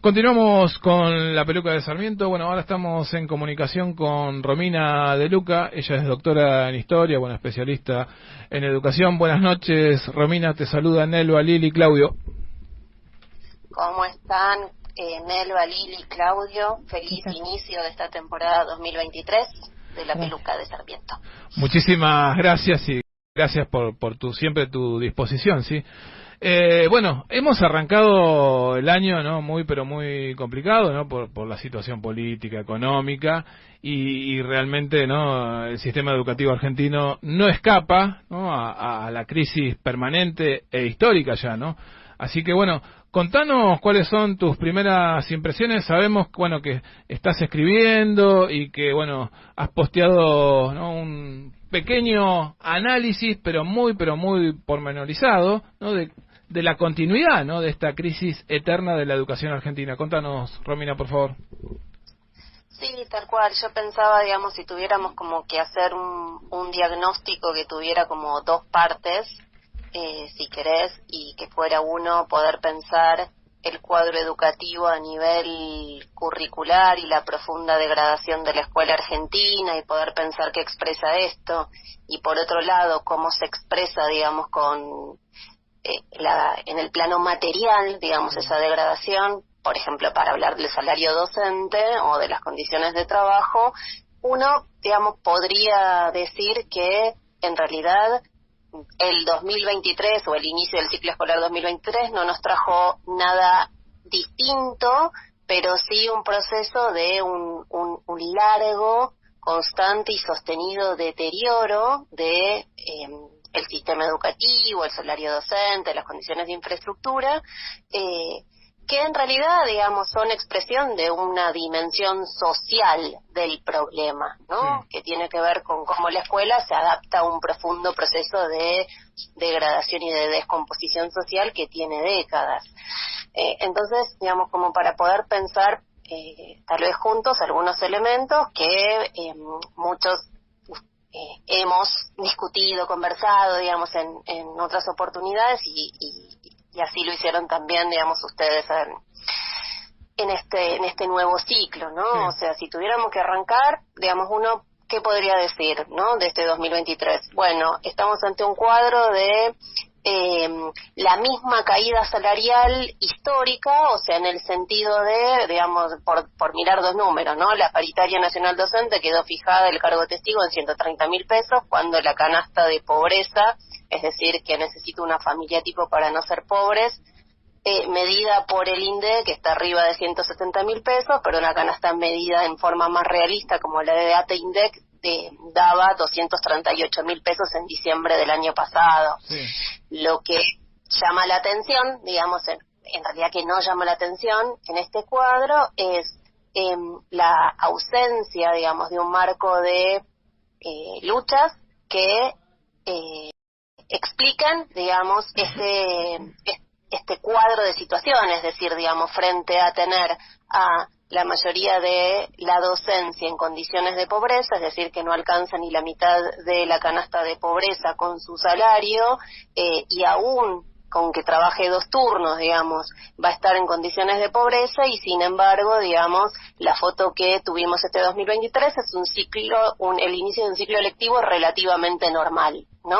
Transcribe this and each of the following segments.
Continuamos con la peluca de Sarmiento. Bueno, ahora estamos en comunicación con Romina De Luca. Ella es doctora en historia, bueno, especialista en educación. Buenas noches, Romina. Te saluda Nelva, Lili, Claudio. ¿Cómo están? Nelva, Lili, Claudio. Feliz inicio de esta temporada 2023 de la peluca de Sarmiento. Muchísimas gracias y gracias por siempre tu disposición, ¿sí? Bueno, hemos arrancado el año, ¿no? Muy complicado, ¿no? Por la situación política, económica y realmente, ¿no? El sistema educativo argentino no escapa, ¿no? A la crisis permanente e histórica ya, ¿no? Así que bueno, contanos cuáles son tus primeras impresiones. Sabemos, bueno, que estás escribiendo y que, bueno, has posteado, ¿no? Un pequeño análisis, pero muy pormenorizado, ¿no? De la continuidad, ¿no? De esta crisis eterna de la educación argentina. Contanos, Romina, por favor. Sí, tal cual. Yo pensaba, digamos, si tuviéramos como que hacer un diagnóstico que tuviera como dos partes, si querés, y que fuera uno poder pensar el cuadro educativo a nivel curricular y la profunda degradación de la escuela argentina y poder pensar qué expresa esto, y por otro lado cómo se expresa, digamos, en el plano material, digamos, esa degradación, por ejemplo, para hablar del salario docente o de las condiciones de trabajo. Uno, digamos, podría decir que en realidad el 2023 o el inicio del ciclo escolar 2023 no nos trajo nada distinto, pero sí un proceso de un largo, constante y sostenido deterioro de el sistema educativo, el salario docente, las condiciones de infraestructura, que en realidad, digamos, son expresión de una dimensión social del problema, ¿no? Sí. Que tiene que ver con cómo la escuela se adapta a un profundo proceso de degradación y de descomposición social que tiene décadas. Entonces, digamos, como para poder pensar tal vez juntos algunos elementos que muchos hemos discutido, conversado, digamos, en otras oportunidades y así lo hicieron también, digamos, ustedes en este nuevo ciclo, ¿no? Sí. O sea, si tuviéramos que arrancar, digamos, uno, ¿qué podría decir, no? De este 2023. Bueno, estamos ante un cuadro de la misma caída salarial histórica, o sea, en el sentido de, digamos, por mirar dos números, ¿no? La paritaria nacional docente quedó fijada el cargo de testigo en 130.000 pesos, cuando la canasta de pobreza, es decir, que necesita una familia tipo para no ser pobres, medida por el INDEC, que está arriba de 170.000 pesos, pero una canasta medida en forma más realista, como la de ATE INDEC, daba 238.000 pesos en diciembre del año pasado. Sí. Lo que llama la atención, digamos, en realidad que no llama la atención en este cuadro, es la ausencia, digamos, de un marco de luchas que explican, digamos, este cuadro de situaciones, es decir, digamos, frente a tener a la mayoría de la docencia en condiciones de pobreza, es decir, que no alcanza ni la mitad de la canasta de pobreza con su salario, y aún con que trabaje 2 turnos, digamos, va a estar en condiciones de pobreza, y sin embargo, digamos, la foto que tuvimos este 2023 es el inicio de un ciclo lectivo relativamente normal, ¿no?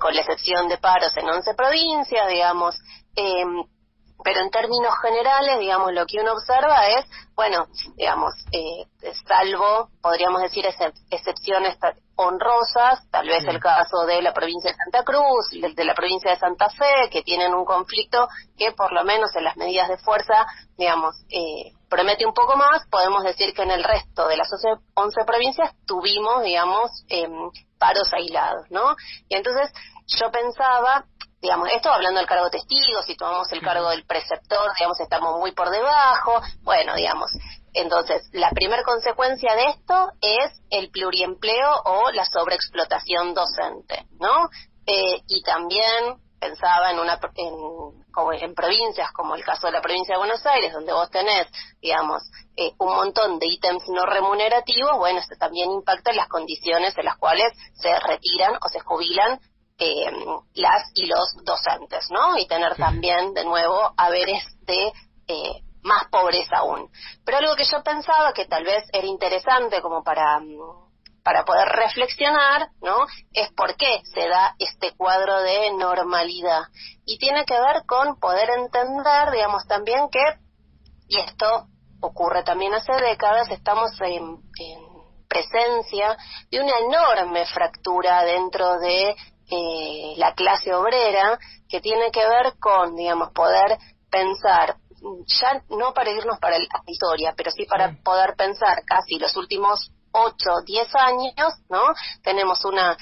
Con la excepción de paros en 11 provincias, digamos, pero en términos generales, digamos, lo que uno observa es, bueno, digamos, salvo, podríamos decir, excepciones honrosas, tal vez el caso de la provincia de Santa Cruz, de la provincia de Santa Fe, que tienen un conflicto que por lo menos en las medidas de fuerza, digamos, promete un poco más. Podemos decir que en el resto de las 11 provincias tuvimos, digamos, paros aislados, ¿no? Y entonces yo pensaba, digamos, esto hablando del cargo de testigo, si tomamos el cargo del preceptor, digamos, estamos muy por debajo, bueno, digamos, entonces, la primera consecuencia de esto es el pluriempleo o la sobreexplotación docente, ¿no? Y también pensaba en provincias como el caso de la provincia de Buenos Aires, donde vos tenés, digamos, un montón de ítems no remunerativos. Bueno, esto también impacta en las condiciones en las cuales se retiran o se jubilan las y los docentes, ¿no? Y tener también, de nuevo, haberes de más pobreza pobreza aún. Pero algo que yo pensaba que tal vez era interesante como para poder reflexionar, ¿no? Es por qué se da este cuadro de normalidad. Y tiene que ver con poder entender, digamos, también que, y esto ocurre también hace décadas, estamos en presencia de una enorme fractura dentro de la clase obrera, que tiene que ver con, digamos, poder pensar, ya no para irnos para la historia, pero sí para poder pensar casi los últimos 8, 10 años, ¿no? Tenemos una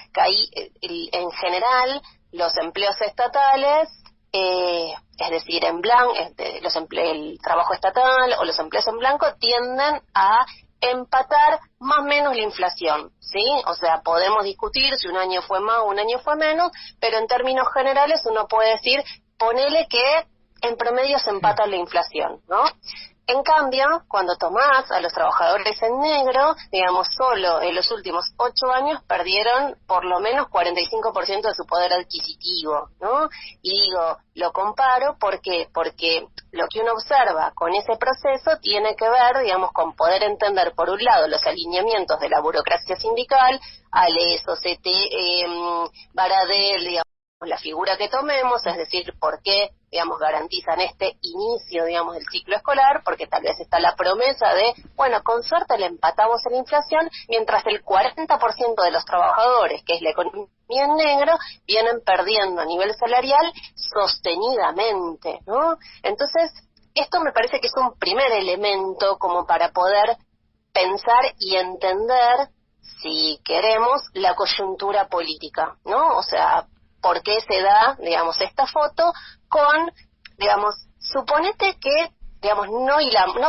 en general, los empleos estatales, es decir, en blanco, el trabajo estatal o los empleos en blanco tienden a empatar más o menos la inflación, ¿sí? O sea, podemos discutir si un año fue más o un año fue menos, pero en términos generales uno puede decir, ponele que en promedio se empata la inflación, ¿no? En cambio, cuando tomás a los trabajadores en negro, digamos, solo en los últimos 8 años perdieron por lo menos 45% de su poder adquisitivo, ¿no? Y digo, lo comparo porque lo que uno observa con ese proceso tiene que ver, digamos, con poder entender, por un lado, los alineamientos de la burocracia sindical, ALES, OCT, Baradel, digamos, la figura que tomemos, es decir, por qué, digamos, garantizan este inicio, digamos, del ciclo escolar, porque tal vez está la promesa de, bueno, con suerte le empatamos en la inflación, mientras el 40% de los trabajadores, que es la economía en negro, vienen perdiendo a nivel salarial sostenidamente, ¿no? Entonces, esto me parece que es un primer elemento como para poder pensar y entender, si queremos, la coyuntura política, ¿no? O sea, por qué se da, digamos, esta foto con, digamos, suponete que, digamos, no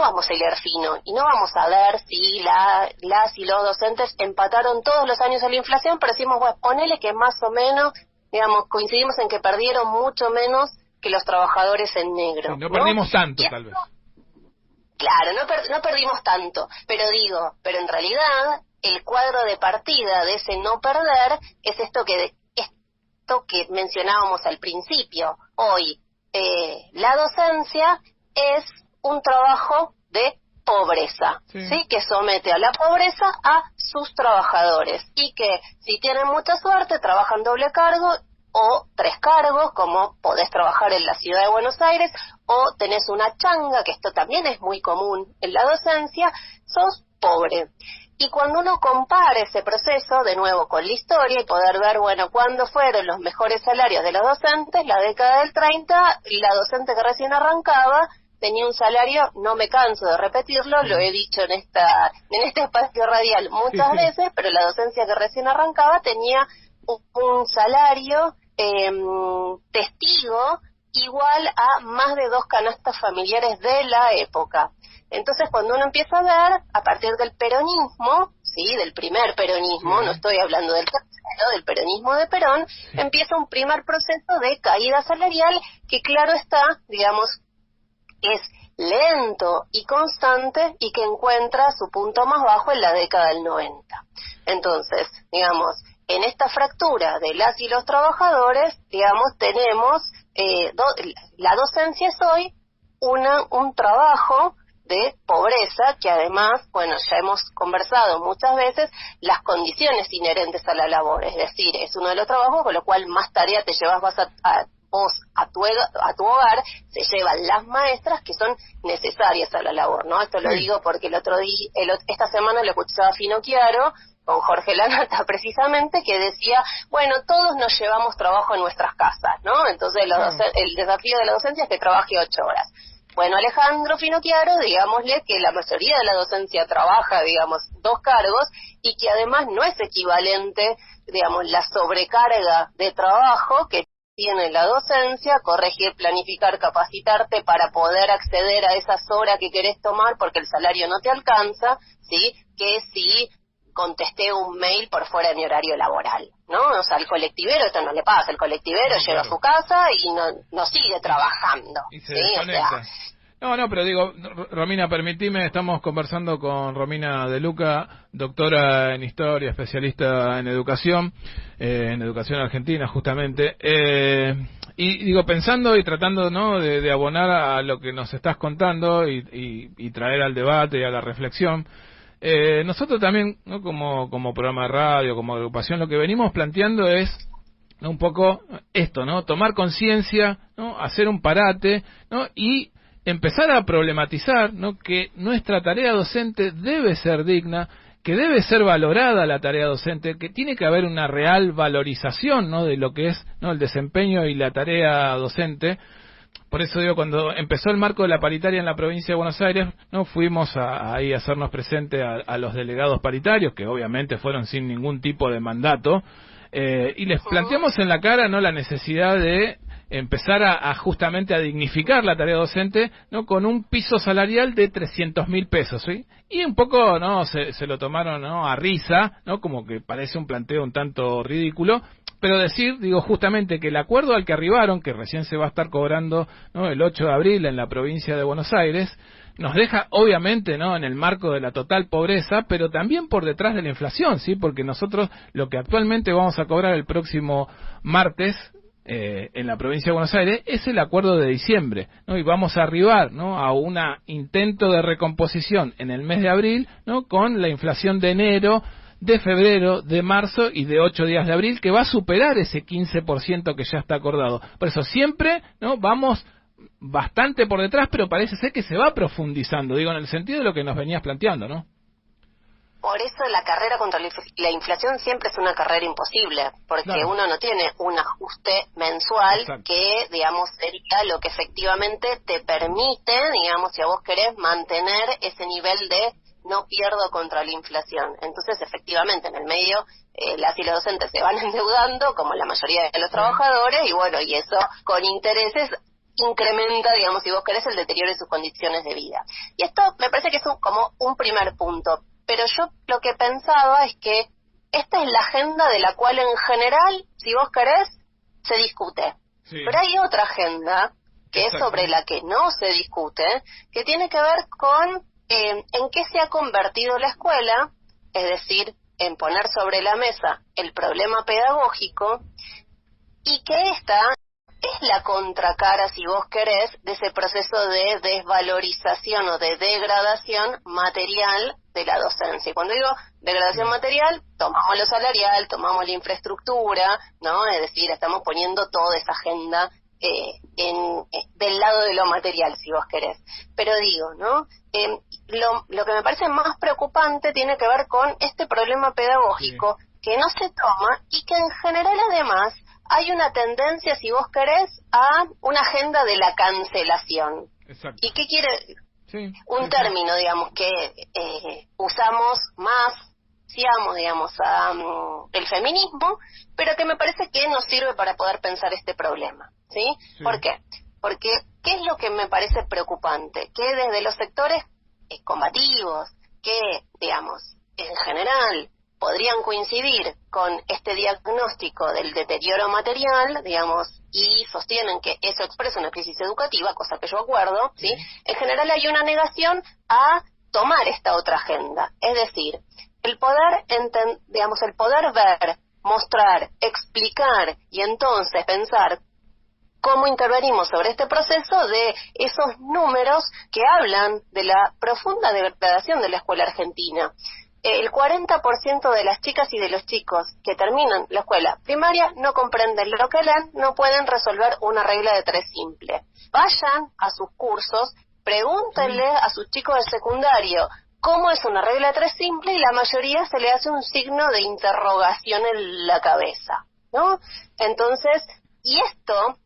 vamos a hilar fino y no vamos a ver si las y los docentes empataron todos los años a la inflación, pero decimos, bueno, ponele que más o menos, digamos, coincidimos en que perdieron mucho menos que los trabajadores en negro. Sí, no perdimos tanto, tal vez. Claro, no perdimos tanto, pero en realidad el cuadro de partida de ese no perder es esto que mencionábamos al principio. Hoy la docencia es un trabajo de pobreza, ¿sí? Que somete a la pobreza a sus trabajadores y que si tienen mucha suerte trabajan doble cargo o 3 cargos, como podés trabajar en la ciudad de Buenos Aires, o tenés una changa, que esto también es muy común en la docencia, sos pobre. Y cuando uno compara ese proceso, de nuevo, con la historia y poder ver, bueno, cuándo fueron los mejores salarios de los docentes, la década del 30, la docente que recién arrancaba tenía un salario, no me canso de repetirlo, lo he dicho en este espacio radial muchas veces, pero la docencia que recién arrancaba tenía un salario testigo igual a más de 2 canastas familiares de la época. Entonces, cuando uno empieza a ver, a partir del peronismo, sí, del primer peronismo, no estoy hablando del tercero, del peronismo de Perón, empieza un primer proceso de caída salarial que, claro está, digamos, es lento y constante y que encuentra su punto más bajo en la década del 90. Entonces, digamos, en esta fractura de las y los trabajadores, digamos, tenemos, la docencia es hoy un trabajo de pobreza, que además, bueno, ya hemos conversado muchas veces, las condiciones inherentes a la labor, es decir, es uno de los trabajos con lo cual más tarea te llevas vos a tu hogar, se llevan las maestras que son necesarias a la labor, ¿no? Esto lo digo porque esta semana lo escuchaba a Fino Chiaro, con Jorge Lanata precisamente, que decía, bueno, todos nos llevamos trabajo en nuestras casas, ¿no? Entonces el desafío de la docencia es que trabaje 8 horas. Bueno, Alejandro Finocchiaro, digámosle que la mayoría de la docencia trabaja, digamos, 2 cargos y que además no es equivalente, digamos, la sobrecarga de trabajo que tiene la docencia, corregir, planificar, capacitarte para poder acceder a esas horas que querés tomar porque el salario no te alcanza, ¿sí? Que si contesté un mail por fuera de mi horario laboral, ¿no? O sea, al colectivero esto no le pasa, el colectivero llega a su casa y no sigue trabajando, y se ¿sí? desconecta. No, pero digo, Romina, permitime, estamos conversando con Romina De Luca, doctora en Historia, especialista en educación argentina, justamente. Y digo, pensando y tratando, ¿no?, de abonar a lo que nos estás contando y traer al debate y a la reflexión. Nosotros también, ¿no?, como programa de radio, como agrupación, lo que venimos planteando es, ¿no?, un poco esto, ¿no?, tomar conciencia, ¿no?, hacer un parate, ¿no?, y empezar a problematizar, ¿no?, que nuestra tarea docente debe ser digna, que debe ser valorada la tarea docente, que tiene que haber una real valorización, ¿no?, de lo que es, ¿no?, el desempeño y la tarea docente. Por eso digo, cuando empezó el marco de la paritaria en la provincia de Buenos Aires, no fuimos ahí a hacernos presente a los delegados paritarios, que obviamente fueron sin ningún tipo de mandato, y les planteamos en la cara, no, la necesidad de empezar a justamente a dignificar la tarea docente, no, con un piso salarial de 300.000 pesos, ¿sí? Y un poco, no, se lo tomaron, no, a risa, no, como que parece un planteo un tanto ridículo, pero decir, digo, justamente que el acuerdo al que arribaron, que recién se va a estar cobrando, ¿no?, el 8 de abril en la provincia de Buenos Aires, nos deja obviamente, ¿no?, en el marco de la total pobreza, pero también por detrás de la inflación, ¿sí? Porque nosotros lo que actualmente vamos a cobrar el próximo martes en la provincia de Buenos Aires es el acuerdo de diciembre, ¿no? Y vamos a arribar, ¿no?, a un intento de recomposición en el mes de abril, ¿no?, con la inflación de enero, de febrero, de marzo y de 8 días de abril, que va a superar ese 15% que ya está acordado. Por eso siempre, ¿no?, vamos bastante por detrás, pero parece ser que se va profundizando, digo, en el sentido de lo que nos venías planteando, ¿no? Por eso la carrera contra la inflación siempre es una carrera imposible, porque Claro. uno no tiene un ajuste mensual. Exacto. Que, digamos, sería lo que efectivamente te permite, digamos, si a vos querés mantener ese nivel de no pierdo contra la inflación. Entonces, efectivamente, en el medio, las y los docentes se van endeudando, como la mayoría de los trabajadores, y bueno, y eso con intereses incrementa, digamos, si vos querés, el deterioro de sus condiciones de vida. Y esto me parece que es como un primer punto. Pero yo lo que pensaba es que esta es la agenda de la cual en general, si vos querés, se discute. Sí. Pero hay otra agenda, que Exacto. es sobre la que no se discute, que tiene que ver con en qué se ha convertido la escuela, es decir, en poner sobre la mesa el problema pedagógico, y que esta es la contracara, si vos querés, de ese proceso de desvalorización o de degradación material de la docencia. Y cuando digo degradación material, tomamos lo salarial, tomamos la infraestructura, ¿no? Es decir, estamos poniendo toda esa agenda del lado de lo material, si vos querés. Pero digo, ¿no? Lo que me parece más preocupante tiene que ver con este problema pedagógico que no se toma y que en general además hay una tendencia, si vos querés, a una agenda de la cancelación. Exacto. ¿Y qué quiere? Sí, Un sí, término, digamos, que usamos más, digamos, a el feminismo, pero que me parece que nos sirve para poder pensar este problema, ¿sí? Sí. ¿Por qué? Porque, ¿qué es lo que me parece preocupante? Que desde los sectores combativos, que, digamos, en general, podrían coincidir con este diagnóstico del deterioro material, digamos, y sostienen que eso expresa una crisis educativa, cosa que yo acuerdo, ¿sí? En general hay una negación a tomar esta otra agenda, es decir, el poder el poder ver, mostrar, explicar y entonces pensar cómo intervenimos sobre este proceso de esos números que hablan de la profunda degradación de la escuela argentina. El 40% de las chicas y de los chicos que terminan la escuela primaria no comprenden lo que leen, no pueden resolver una regla de 3 simple. Vayan a sus cursos, pregúntenle a sus chicos de secundario cómo es una regla de 3 simple y la mayoría se le hace un signo de interrogación en la cabeza, ¿no? Entonces, y esto,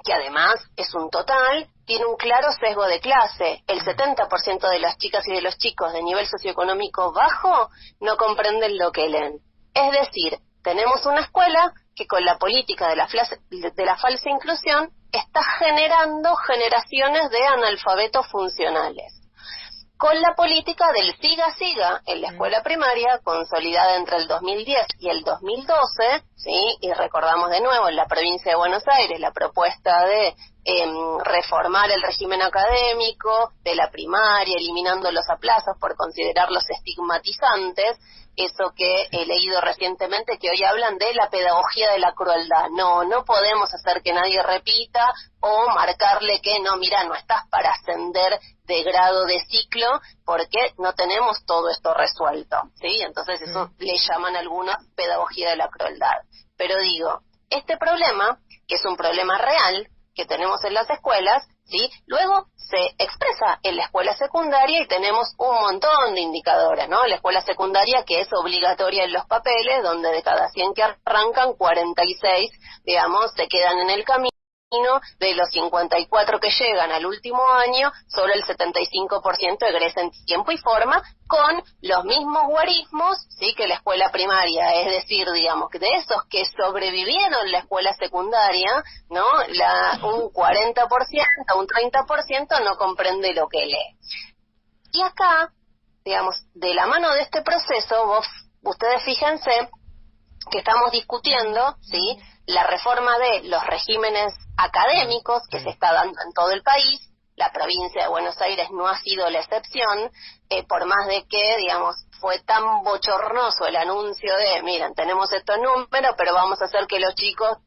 que además es un total, tiene un claro sesgo de clase. El 70% de las chicas y de los chicos de nivel socioeconómico bajo no comprenden lo que leen. Es decir, tenemos una escuela que con la política de la falsa inclusión está generando generaciones de analfabetos funcionales. Con la política del siga-siga en la escuela primaria, consolidada entre el 2010 y el 2012, ¿sí? Y recordamos de nuevo en la provincia de Buenos Aires la propuesta de reformar el régimen académico de la primaria, eliminando los aplazos por considerarlos estigmatizantes, eso que he leído recientemente, que hoy hablan de la pedagogía de la crueldad. No podemos hacer que nadie repita o marcarle que no, mira, no estás para ascender de grado de ciclo porque no tenemos todo esto resuelto, ¿sí? Entonces eso le llaman algunos pedagogía de la crueldad. Pero digo, este problema, que es un problema real que tenemos en las escuelas, ¿sí? Luego se expresa en la escuela secundaria y tenemos un montón de indicadores, ¿no? La escuela secundaria que es obligatoria en los papeles, donde de cada 100 que arrancan, 46, digamos, se quedan en el camino. De los 54 que llegan al último año, solo el 75% egresa en tiempo y forma, con los mismos guarismos, sí, que la escuela primaria, es decir, digamos, que de esos que sobrevivieron la escuela secundaria, ¿no? Un 40%, un 30% no comprende lo que lee. Y acá, digamos, de la mano de este proceso, ustedes fíjense que estamos discutiendo, ¿sí?, la reforma de los regímenes académicos que se está dando en todo el país. La provincia de Buenos Aires no ha sido la excepción, por más de que, digamos, fue tan bochornoso el anuncio de, miren, tenemos estos números, pero vamos a hacer que los chicos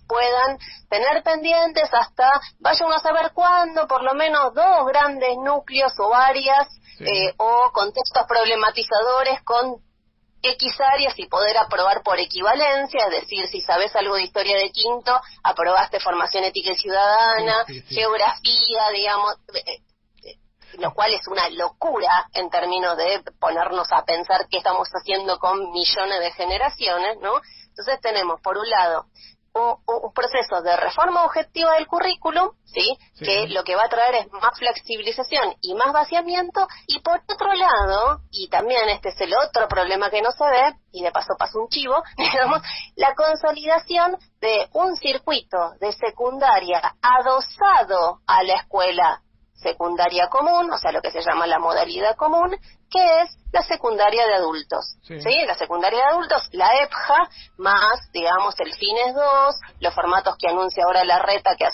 puedan tener pendientes hasta, vayan a saber cuándo, por lo menos 2 grandes núcleos o áreas, o contextos problematizadores con X áreas y poder aprobar por equivalencia, es decir, si sabes algo de historia de quinto, aprobaste formación ética y ciudadana, geografía, digamos, lo cual es una locura en términos de ponernos a pensar qué estamos haciendo con millones de generaciones, ¿no? Entonces tenemos, por un lado, un proceso de reforma objetiva del currículum, ¿sí? Que lo que va a traer es más flexibilización y más vaciamiento, y por otro lado, y también este es el otro problema que no se ve, y de paso pasa un chivo, digamos, la consolidación de un circuito de secundaria adosado a la escuela secundaria común, o sea, lo que se llama la modalidad común, que es la secundaria de adultos, ¿sí? La secundaria de adultos, la EPJA, más, digamos, el FINES 2, los formatos que anuncia ahora la RETA, que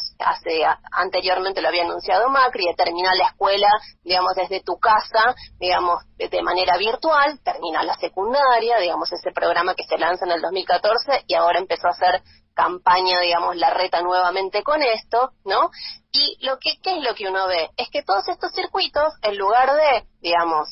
anteriormente lo había anunciado Macri, de terminar la escuela, digamos, desde tu casa, digamos, de manera virtual, termina la secundaria, digamos, ese programa que se lanza en el 2014 y ahora empezó a hacer campaña, digamos, la RETA nuevamente con esto, ¿no? Y ¿qué es lo que uno ve? Es que todos estos circuitos, en lugar de, digamos,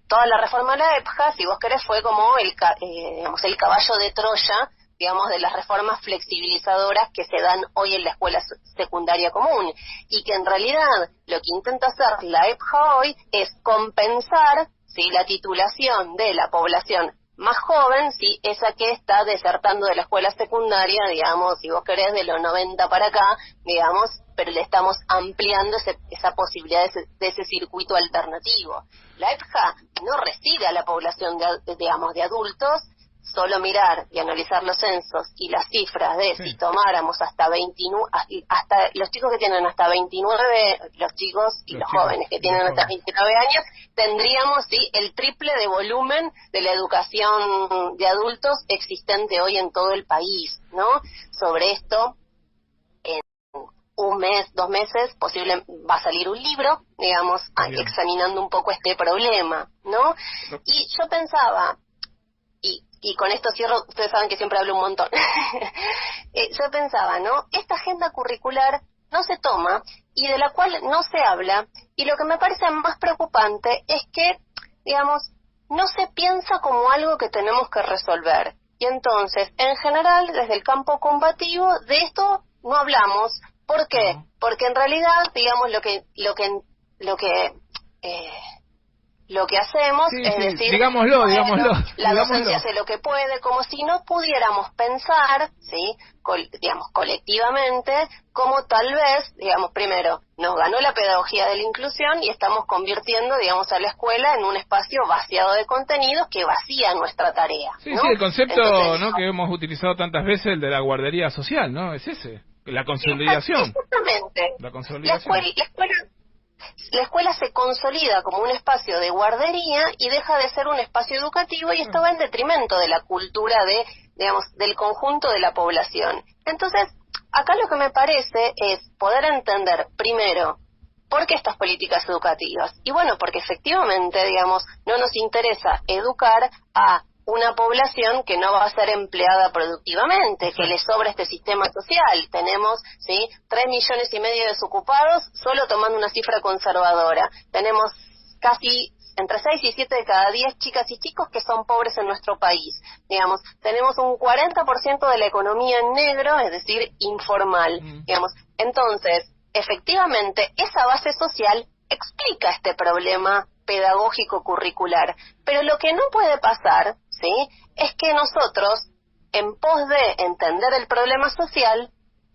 toda la reforma de la EPJA, si vos querés, fue como digamos, el caballo de Troya, digamos, de las reformas flexibilizadoras que se dan hoy en la escuela secundaria común, y que en realidad lo que intenta hacer la EPJA hoy es compensar, ¿sí?, la titulación de la población más joven, sí, esa que está desertando de la escuela secundaria, digamos, si vos querés, de los 90 para acá, digamos, pero le estamos ampliando esa posibilidad de ese circuito alternativo. La EPJA no recibe a la población, digamos, de adultos. Solo mirar y analizar los censos y las cifras de si tomáramos hasta 29, hasta los chicos que tienen hasta 29, los chicos y los jóvenes que tienen hasta 29 años, tendríamos, sí, el triple de volumen de la educación de adultos existente hoy en todo el país, ¿no? Sobre esto, en un mes, 2 meses, va a salir un libro, digamos, examinando un poco este problema, ¿no? Y yo pensaba, y con esto cierro, ustedes saben que siempre hablo un montón. Yo pensaba, ¿no? Esta agenda curricular no se toma y de la cual no se habla, y lo que me parece más preocupante es que, digamos, no se piensa como algo que tenemos que resolver. Y entonces, en general, desde el campo combativo, de esto no hablamos. ¿Por qué? Porque en realidad, digamos, lo que hacemos es decir, digámoslo. La docencia hace lo que puede, como si no pudiéramos pensar, ¿sí?, digamos, colectivamente, como tal vez, digamos, primero, nos ganó la pedagogía de la inclusión y estamos convirtiendo, digamos, a la escuela en un espacio vaciado de contenidos que vacía nuestra tarea, ¿no? Sí, el concepto, entonces, ¿no?, que hemos utilizado tantas veces, el de la guardería social, ¿no? Es ese, la consolidación. Exactamente. La consolidación. La escuela se consolida como un espacio de guardería y deja de ser un espacio educativo, y esto va en detrimento de la cultura digamos, del conjunto de la población. Entonces, acá lo que me parece es poder entender primero ¿por qué estas políticas educativas? Y bueno, porque efectivamente, digamos, no nos interesa educar a una población que no va a ser empleada productivamente, que le sobra este sistema social. Tenemos, ¿sí?, 3,5 millones de desocupados, solo tomando una cifra conservadora. Tenemos casi entre 6 y 7 de cada 10 chicas y chicos que son pobres en nuestro país. Digamos, tenemos un 40% de la economía en negro, es decir, informal. Digamos, entonces, efectivamente, esa base social explica este problema pedagógico curricular. Pero lo que no puede pasar, ¿sí?, es que nosotros, en pos de entender el problema social,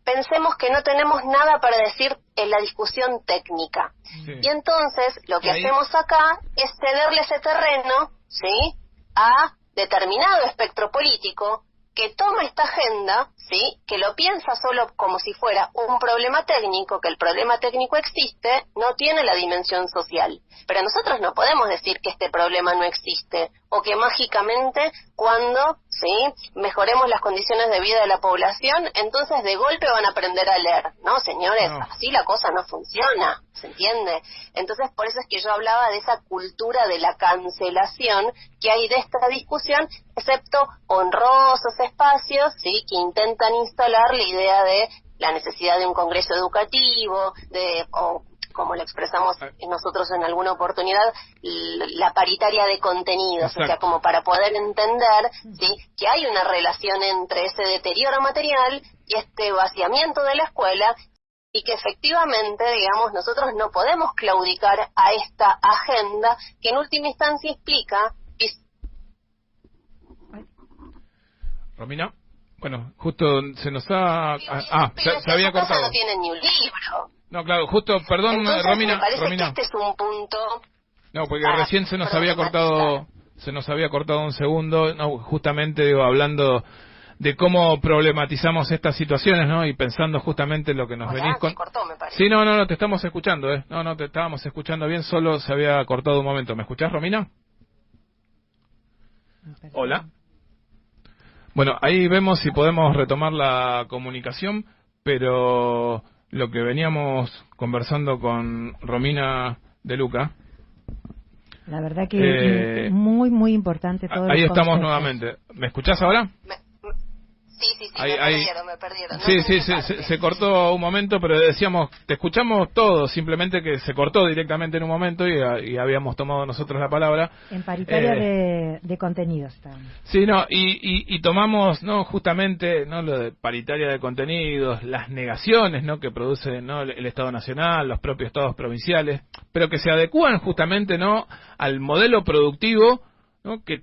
pensemos que no tenemos nada para decir en la discusión técnica. Sí. Y entonces, lo que hacemos acá es cederle ese terreno, ¿sí?, a determinado espectro político que toma esta agenda, ¿sí?, que lo piensa solo como si fuera un problema técnico, que el problema técnico existe, no tiene la dimensión social. Pero nosotros no podemos decir que este problema no existe, o que mágicamente cuando, ¿sí?, mejoremos las condiciones de vida de la población, entonces de golpe van a aprender a leer. No, señores, no. Así la cosa no funciona, ¿se entiende? Entonces, por eso es que yo hablaba de esa cultura de la cancelación que hay de esta discusión, excepto honrosos espacios, ¿sí?, que intentan instalar la idea de la necesidad de un congreso educativo, o como lo expresamos nosotros en alguna oportunidad, la paritaria de contenidos. Exacto. O sea, como para poder entender, ¿sí?, que hay una relación entre ese deterioro material y este vaciamiento de la escuela, y que efectivamente, digamos, nosotros no podemos claudicar a esta agenda que en última instancia explica... Romina, bueno, justo se nos ha... se había cortado. No tienen ni un libro. No, claro, justo, perdón. Entonces, Romina, me parece Romina. Que este es un punto... No, porque recién se nos había cortado un segundo, no, justamente, digo, hablando de cómo problematizamos estas situaciones, ¿no? Y pensando justamente lo que nos venís con... Se cortó, me parece. Sí, no, te estamos escuchando, ¿eh? No, te estábamos escuchando bien, solo se había cortado un momento. ¿Me escuchás, Romina? Hola. Bueno, ahí vemos si podemos retomar la comunicación, pero lo que veníamos conversando con Romina De Luca. La verdad que muy, muy importante todo. Ahí estamos nuevamente. ¿Me escuchás ahora? Sí, me perdieron. Sí, se cortó un momento, pero decíamos, te escuchamos todo, simplemente que se cortó directamente en un momento y habíamos tomado nosotros la palabra. En paritaria de contenidos estábamos. Sí, no, y tomamos, no, justamente, no, lo de paritaria de contenidos, las negaciones, no, que produce, no, el Estado Nacional, los propios estados provinciales, pero que se adecúan justamente, no, al modelo productivo, no, que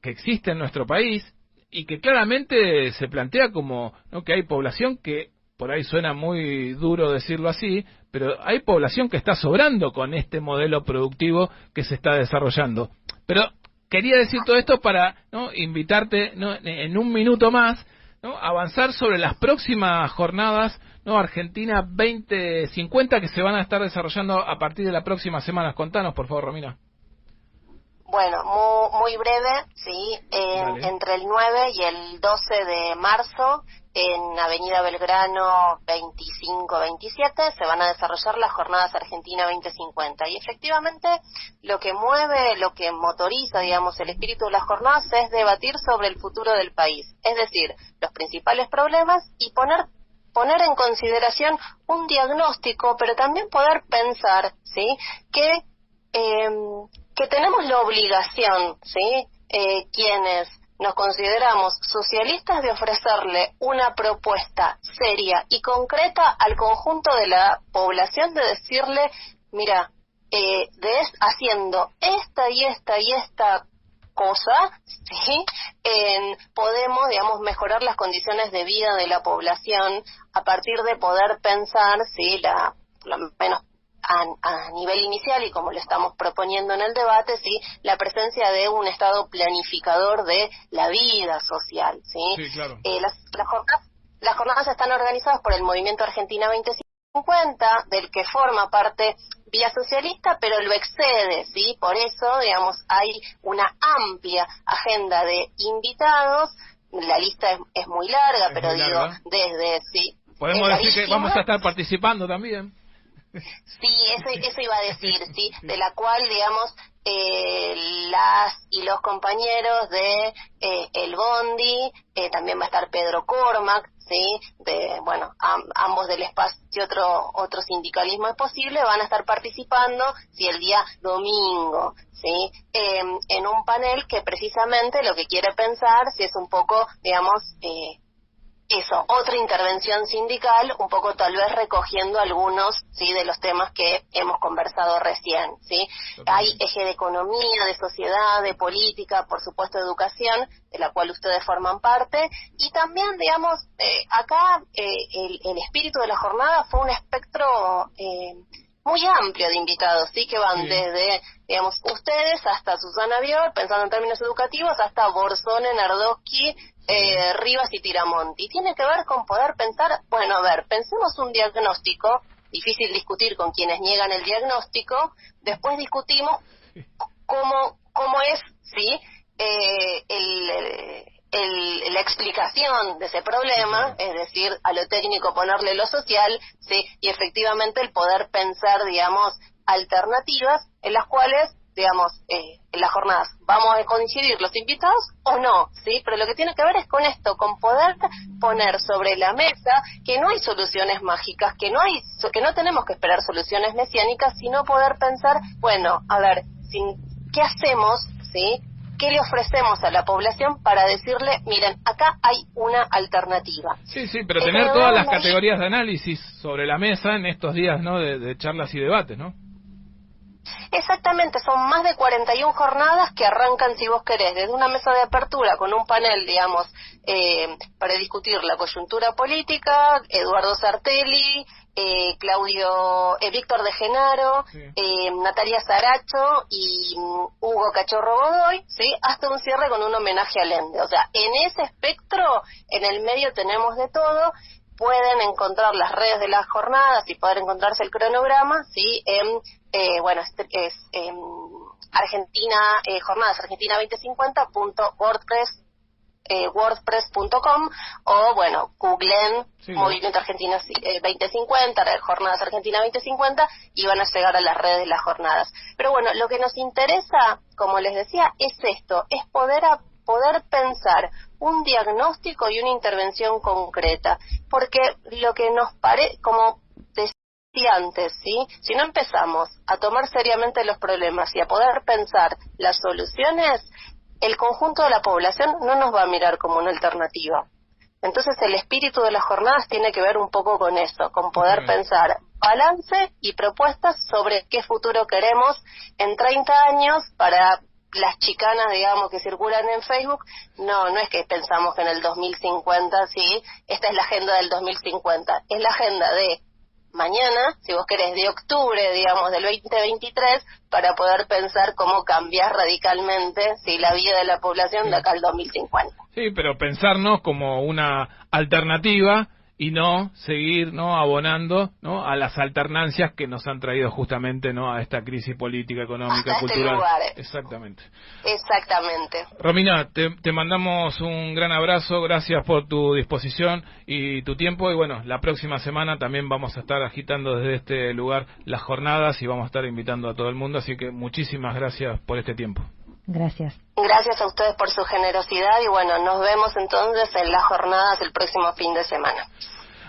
existe en nuestro país. Y que claramente se plantea como, ¿no?, que hay población que, por ahí suena muy duro decirlo así, pero hay población que está sobrando con este modelo productivo que se está desarrollando. Pero quería decir todo esto para, ¿no?, invitarte, ¿no?, en un minuto más, ¿no?, avanzar sobre las próximas jornadas, ¿no?, Argentina 2050 que se van a estar desarrollando a partir de la próxima semana. Contanos, por favor, Romina. Bueno, muy breve, sí, entre el 9 y el 12 de marzo, en Avenida Belgrano 25-27, se van a desarrollar las Jornadas Argentina 2050. Y efectivamente, lo que mueve, lo que motoriza, digamos, el espíritu de las jornadas es debatir sobre el futuro del país. Es decir, los principales problemas y poner en consideración un diagnóstico, pero también poder pensar, ¿sí?, que tenemos la obligación, ¿sí?, quienes nos consideramos socialistas, de ofrecerle una propuesta seria y concreta al conjunto de la población, de decirle, mira, haciendo esta y esta cosa, ¿sí?, podemos, digamos, mejorar las condiciones de vida de la población a partir de poder pensar, ¿sí?, por lo menos a nivel inicial, y como lo estamos proponiendo en el debate, sí, la presencia de un Estado planificador de la vida social, ¿sí? Sí, claro. Las jornadas están organizadas por el Movimiento Argentina 2050, del que forma parte Vía Socialista, pero lo excede, ¿sí? Por eso, digamos, hay una amplia agenda de invitados. La lista es muy larga, pero digo, Podemos decir que vamos a estar participando también. Sí, eso iba a decir, sí, de la cual, digamos, las y los compañeros de el Bondi, también va a estar Pedro Cormac, sí, ambos del espacio otro sindicalismo es posible, van a estar participando, sí, el día domingo, sí, en un panel que precisamente lo que quiere pensar, si es un poco, digamos, otra intervención sindical, un poco tal vez recogiendo algunos, sí, de los temas que hemos conversado recién, sí. Hay eje de economía, de sociedad, de política, por supuesto de educación, de la cual ustedes forman parte, y también, digamos, acá el espíritu de la jornada fue un espectro muy amplio de invitados, sí, que van desde, digamos, ustedes hasta Susana Bior, pensando en términos educativos, hasta Borsone, Nardowski, Rivas y Tiramonti. Tiene que ver con poder pensar, bueno, a ver, pensemos un diagnóstico, difícil discutir con quienes niegan el diagnóstico, después discutimos cómo es, sí, la explicación de ese problema, es decir, a lo técnico ponerle lo social, sí, y efectivamente el poder pensar, digamos, alternativas en las cuales, digamos, en las jornadas vamos a coincidir los invitados o no, sí, pero lo que tiene que ver es con esto, con poder poner sobre la mesa que no hay soluciones mágicas, que no tenemos que esperar soluciones mesiánicas, sino poder pensar, bueno, a ver, ¿qué hacemos, sí? ¿Qué le ofrecemos a la población para decirle, miren, acá hay una alternativa? Sí, pero tener todas las categorías de análisis sobre la mesa en estos días, ¿no? De charlas y debates, ¿no? Exactamente, son más de 41 jornadas que arrancan, si vos querés, desde una mesa de apertura con un panel, digamos, para discutir la coyuntura política, Eduardo Sartelli, Víctor de Genaro, Natalia Saracho y Hugo Cachorro Godoy, ¿sí? Hasta un cierre con un homenaje a Allende. O sea, en ese espectro, en el medio tenemos de todo. Pueden encontrar las redes de las jornadas y poder encontrarse el cronograma, ¿sí? Argentina, jornadas Argentina 2050.wordpress.com o bueno, googleen Movimiento Argentina 2050, Jornadas Argentina 2050 y van a llegar a las redes de las jornadas. Pero bueno, lo que nos interesa, como les decía, es esto, es poder pensar un diagnóstico y una intervención concreta, porque lo que nos parece, como decía antes, ¿sí? Si no empezamos a tomar seriamente los problemas y a poder pensar las soluciones, el conjunto de la población no nos va a mirar como una alternativa. Entonces el espíritu de las jornadas tiene que ver un poco con eso, con poder pensar balance y propuestas sobre qué futuro queremos en 30 años para las chicanas, digamos, que circulan en Facebook. No es que pensamos que en el 2050, sí, esta es la agenda del 2050, es la agenda de mañana, si vos querés, de octubre, digamos, del 2023, para poder pensar cómo cambiar radicalmente, sí, la vida de la población de acá al 2050. Sí, pero pensarnos como una alternativa y no seguir, ¿no?, abonando, ¿no?, a las alternancias que nos han traído justamente, ¿no?, a esta crisis política, económica, cultural. Exactamente. Romina, te mandamos un gran abrazo, gracias por tu disposición y tu tiempo, y bueno, la próxima semana también vamos a estar agitando desde este lugar las jornadas y vamos a estar invitando a todo el mundo, así que muchísimas gracias por este tiempo. Gracias. Gracias a ustedes por su generosidad y bueno, nos vemos entonces en las jornadas el próximo fin de semana.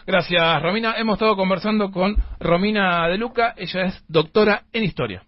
Gracias, Romina. Hemos estado conversando con Romina De Luca, ella es doctora en Historia.